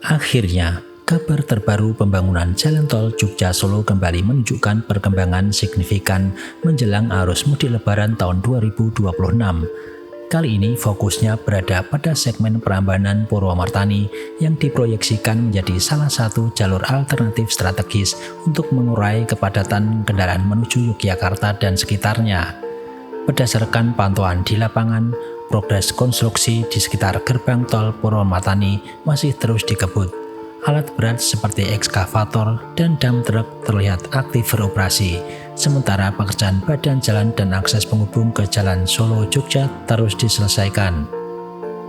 Akhirnya, kabar terbaru pembangunan Jalan Tol Jogja-Solo kembali menunjukkan perkembangan signifikan menjelang arus mudik Lebaran tahun 2026. Kali ini fokusnya berada pada segmen Prambanan Purwomartani yang diproyeksikan menjadi salah satu jalur alternatif strategis untuk mengurai kepadatan kendaraan menuju Yogyakarta dan sekitarnya. Berdasarkan pantauan di lapangan, progres konstruksi di sekitar gerbang tol Purwomartani masih terus dikebut. Alat berat seperti ekskavator dan dam truk terlihat aktif beroperasi, sementara pekerjaan badan jalan dan akses penghubung ke Jalan Solo-Jogja terus diselesaikan.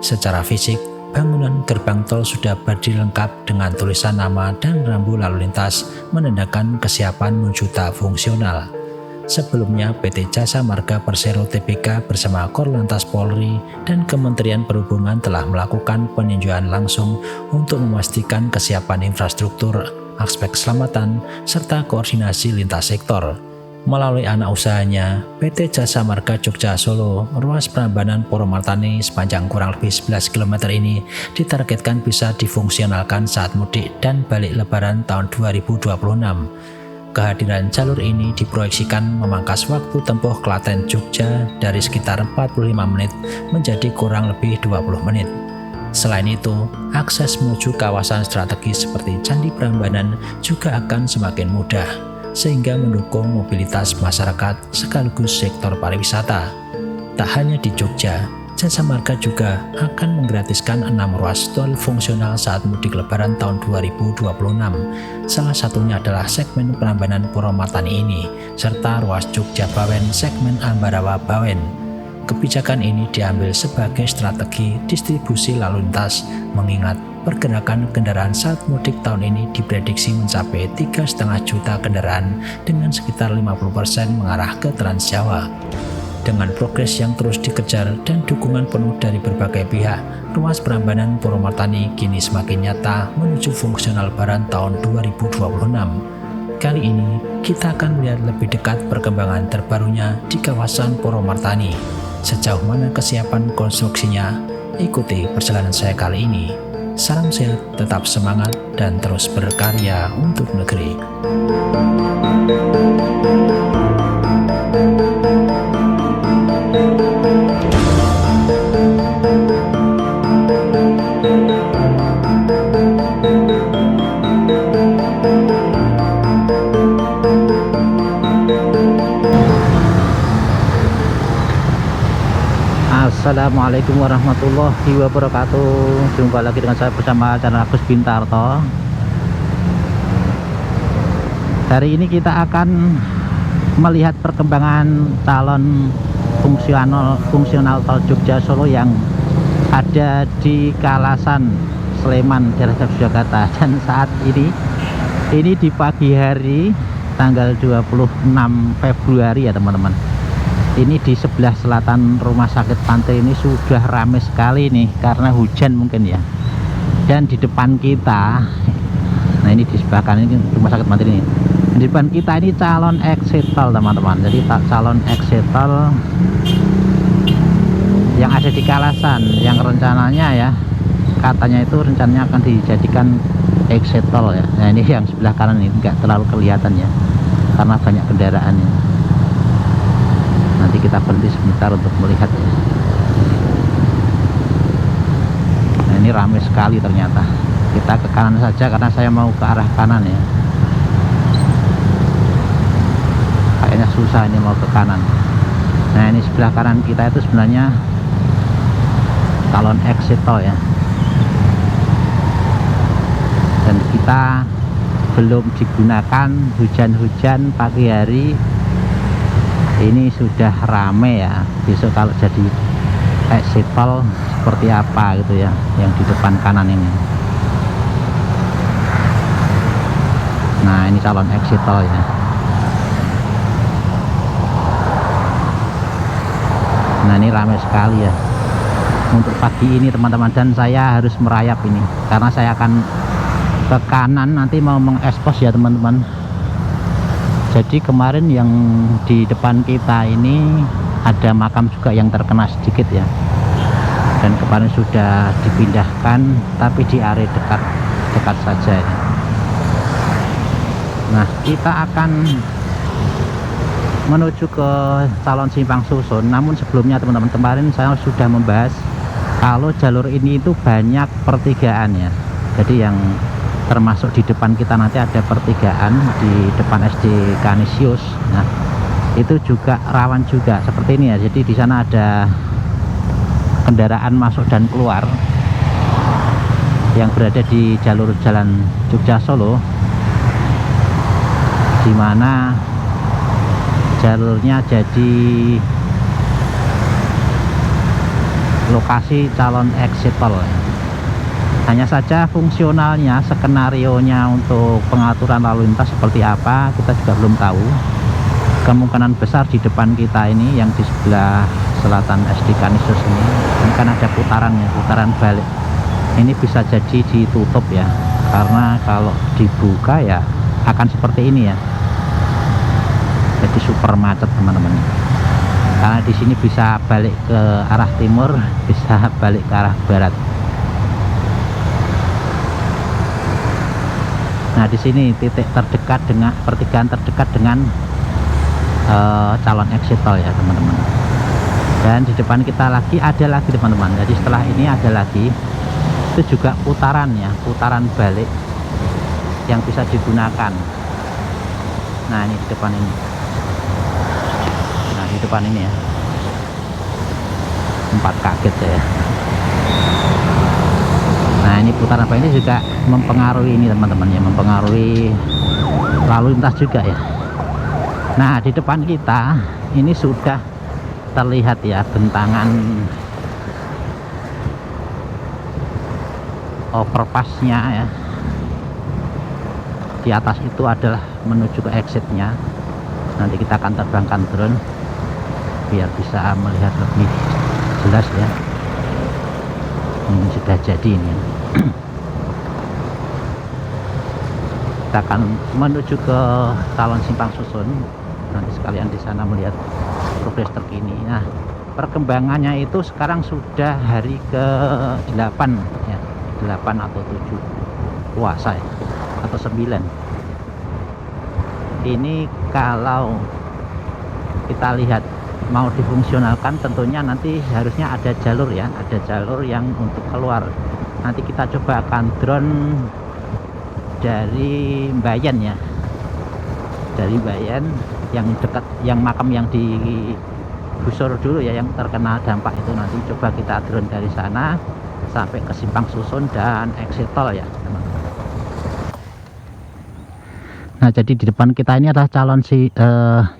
Secara fisik, bangunan gerbang tol sudah berdiri lengkap dengan tulisan nama dan rambu lalu lintas menandakan kesiapan menuju tahap fungsional. Sebelumnya, PT Jasa Marga Persero Tbk bersama Korlantas Polri dan Kementerian Perhubungan telah melakukan peninjauan langsung untuk memastikan kesiapan infrastruktur, aspek keselamatan, serta koordinasi lintas sektor. Melalui anak usahanya, PT Jasa Marga Jogja Solo, ruas Prambanan Purwomartani sepanjang kurang lebih 11 km ini ditargetkan bisa difungsionalkan saat mudik dan balik Lebaran tahun 2026. Kehadiran jalur ini diproyeksikan memangkas waktu tempuh Klaten Jogja dari sekitar 45 menit menjadi kurang lebih 20 menit. Selain itu, akses menuju kawasan strategis seperti Candi Prambanan juga akan semakin mudah, sehingga mendukung mobilitas masyarakat sekaligus sektor pariwisata. Tak hanya di Jogja, Jasa Marga juga akan menggratiskan 6 ruas tol fungsional saat mudik Lebaran tahun 2026. Salah satunya adalah segmen Prambanan Purwomartani ini, serta ruas Jogja Bawen segmen Ambarawa Bawen. Kebijakan ini diambil sebagai strategi distribusi lalu lintas, mengingat pergerakan kendaraan saat mudik tahun ini diprediksi mencapai 3,5 juta kendaraan dengan sekitar 50% mengarah ke Trans Jawa. Dengan progres yang terus dikejar dan dukungan penuh dari berbagai pihak, ruas Prambanan Purwomartani kini semakin nyata menuju fungsional Lebaran tahun 2026. Kali ini, kita akan melihat lebih dekat perkembangan terbarunya di kawasan Purwomartani. Sejauh mana kesiapan konstruksinya? Ikuti perjalanan saya kali ini. Salam sehat, tetap semangat, dan terus berkarya untuk negeri. Assalamualaikum warahmatullahi wabarakatuh. Jumpa lagi dengan saya bersama channel Agus Bintarto. Hari ini kita akan melihat perkembangan calon fungsional tol Jogja Solo yang ada di Kalasan Sleman, daerah Yogyakarta. Dan saat ini di pagi hari tanggal 26 Februari ya teman-teman. Ini di sebelah selatan Rumah Sakit Pantai ini sudah ramai sekali nih karena hujan mungkin ya. Dan di depan kita, nah ini di sebelah kanan ini Rumah Sakit Pantai ini. Di depan kita ini calon exit tol teman-teman. Jadi calon exit tol yang ada di Kalasan, yang rencananya ya, katanya itu rencananya akan dijadikan exit tol ya. Nah ini yang sebelah kanan ini nggak terlalu kelihatan ya, karena banyak kendaraan ya. Nanti kita berhenti sebentar untuk melihat ya. Nah ini ramai sekali ternyata. Kita ke kanan saja karena saya mau ke arah kanan ya. Kayaknya susah ini mau ke kanan. Nah ini sebelah kanan kita itu sebenarnya calon exit tol ya. Dan kita belum digunakan, hujan-hujan pagi hari ini sudah rame ya. Besok kalau jadi exit tol seperti apa gitu ya, yang di depan kanan ini. Nah ini calon exit tol ya. Nah ini ramai sekali ya untuk pagi ini teman-teman. Dan saya harus merayap ini karena saya akan ke kanan, nanti mau mengekspos ya teman-teman. Jadi kemarin yang di depan kita ini ada makam juga yang terkena sedikit ya. Dan kemarin sudah dipindahkan, tapi di area dekat dekat saja ya. Nah, kita akan menuju ke calon simpang susun. Namun sebelumnya teman-teman, kemarin saya sudah membahas kalau jalur ini itu banyak pertigaan ya. Jadi yang termasuk di depan kita nanti ada pertigaan di depan SD Kanisius. Nah, itu juga rawan juga seperti ini ya. Jadi di sana ada kendaraan masuk dan keluar yang berada di jalur jalan Jogja Solo, di mana jalurnya jadi lokasi calon exit tol. Hanya saja fungsionalnya, skenarionya untuk pengaturan lalu lintas seperti apa kita juga belum tahu. Kemungkinan besar di depan kita ini yang di sebelah selatan SD Kanisius ini kan ada putarannya, putaran balik. Ini bisa jadi ditutup ya, karena kalau dibuka ya akan seperti ini ya. Jadi super macet teman-teman. Karena di sini bisa balik ke arah timur, bisa balik ke arah barat. Nah, di sini titik terdekat dengan pertigaan terdekat dengan calon exit tol ya teman-teman. Dan di depan kita lagi ada lagi teman-teman. Jadi setelah ini ada lagi, itu juga putaran ya, putaran balik yang bisa digunakan. Nah, ini di depan ini. Nah, di depan ini ya. Sempat kaget ya. Nah, ini putaran balik ini juga mempengaruhi ini teman-teman ya, mempengaruhi lalu lintas juga ya. Nah, di depan kita ini sudah terlihat ya bentangan overpassnya ya. Di atas itu adalah menuju ke exitnya. Nanti kita akan terbangkan drone biar bisa melihat lebih jelas ya. Ini sudah jadi ini. Kita akan menuju ke calon simpang susun. Nanti sekalian di sana melihat progres terkini. Nah, perkembangannya itu sekarang sudah hari ke-8 ya, 8 atau 7 puasa ya, atau 9. Ini kalau kita lihat mau difungsionalkan, tentunya nanti harusnya ada jalur ya, ada jalur yang untuk keluar. Nanti kita coba akan drone dari Bayan ya, dari Bayan yang dekat, yang makam yang di Busur dulu ya, yang terkena dampak itu. Nanti coba kita drone dari sana sampai ke simpang susun dan exit tol ya teman-teman. Nah, jadi di depan kita ini adalah calon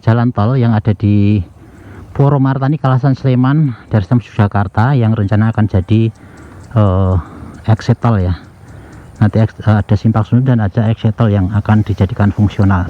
jalan tol yang ada di Purwomartani Kalasan Sleman dari Jakarta, yang rencana akan jadi exit tol ya. Nanti ada simpang susun dan ada exit tol yang akan dijadikan fungsional.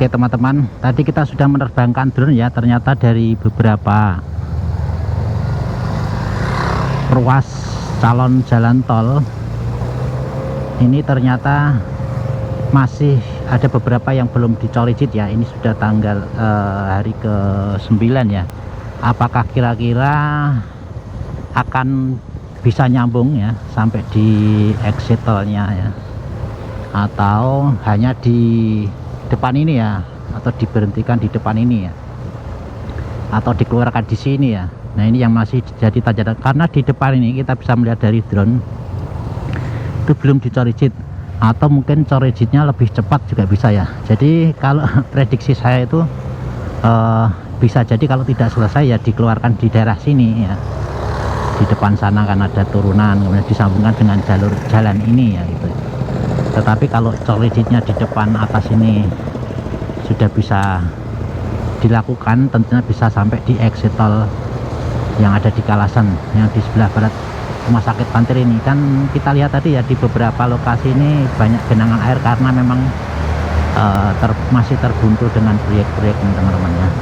Oke teman-teman, tadi kita sudah menerbangkan drone ya. Ternyata dari beberapa ruas calon jalan tol ini ternyata masih ada beberapa yang belum dicorijit ya. Ini sudah tanggal hari ke-9 ya. Apakah kira-kira akan bisa nyambung ya sampai di exit tolnya ya, atau hanya di depan ini ya, atau diberhentikan di depan ini ya, atau dikeluarkan di sini ya. Nah ini yang masih jadi tanda, karena di depan ini kita bisa melihat dari drone itu belum dicorijit, atau mungkin corijitnya lebih cepat juga bisa ya. Jadi kalau prediksi saya itu bisa jadi kalau tidak selesai ya dikeluarkan di daerah sini ya. Di depan sana kan ada turunan, kemudian disambungkan dengan jalur jalan ini ya gitu. Tetapi kalau corijitnya di depan atas ini sudah bisa dilakukan, tentunya bisa sampai di exit tol yang ada di Kalasan, yang di sebelah barat Rumah Sakit Pantir ini. Kan kita lihat tadi ya di beberapa lokasi ini banyak genangan air karena memang masih terbuntu dengan proyek-proyek teman-teman ya.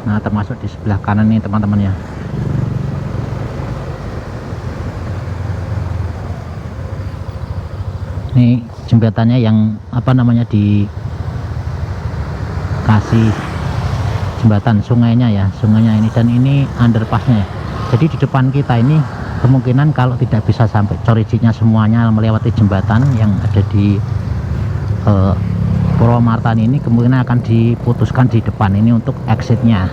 Nah termasuk di sebelah kanan nih teman-teman ya. Ini jembatannya yang apa namanya dikasih jembatan sungainya ya, sungainya ini, dan ini underpassnya ya. Jadi di depan kita ini kemungkinan kalau tidak bisa sampai corijitnya semuanya melewati jembatan yang ada di Purwomartan ini, kemungkinan akan diputuskan di depan ini untuk exitnya.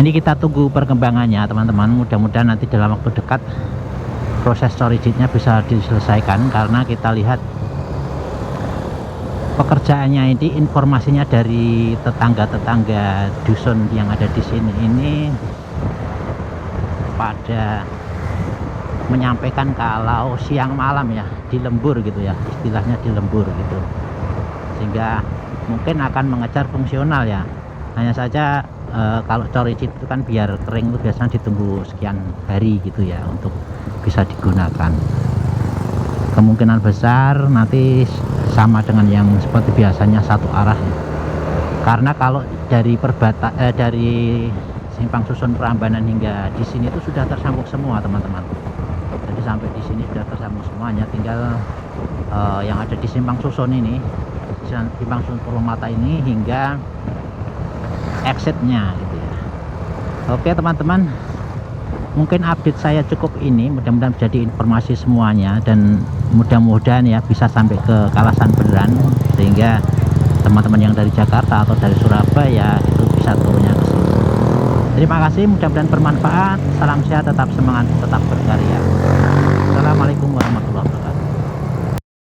Ini kita tunggu perkembangannya teman-teman. Mudah-mudahan nanti dalam waktu dekat proses corijitnya bisa diselesaikan, karena kita lihat pekerjaannya ini, informasinya dari tetangga-tetangga dusun yang ada di sini ini pada menyampaikan kalau siang malam ya dilembur gitu ya, istilahnya dilembur gitu, sehingga mungkin akan mengejar fungsional ya. Hanya saja kalau corijit itu kan biar kering itu biasanya ditunggu sekian hari gitu ya untuk bisa digunakan. Kemungkinan besar nanti sama dengan yang seperti biasanya satu arah ya. Karena kalau dari dari Simpang Susun Prambanan hingga di sini itu sudah tersambung semua teman-teman. Jadi sampai di sini sudah tersambung semuanya, tinggal yang ada di Simpang Susun ini, Simpang Susun Purwomata ini hingga exitnya gitu ya. Oke teman-teman, mungkin update saya cukup ini, mudah-mudahan menjadi informasi semuanya, dan mudah-mudahan ya bisa sampai ke Kalasan beneran, sehingga teman-teman yang dari Jakarta atau dari Surabaya itu bisa turunnya ke sini. Terima kasih, mudah-mudahan bermanfaat. Salam sehat, tetap semangat, tetap berkarya. Assalamualaikum warahmatullahi wabarakatuh.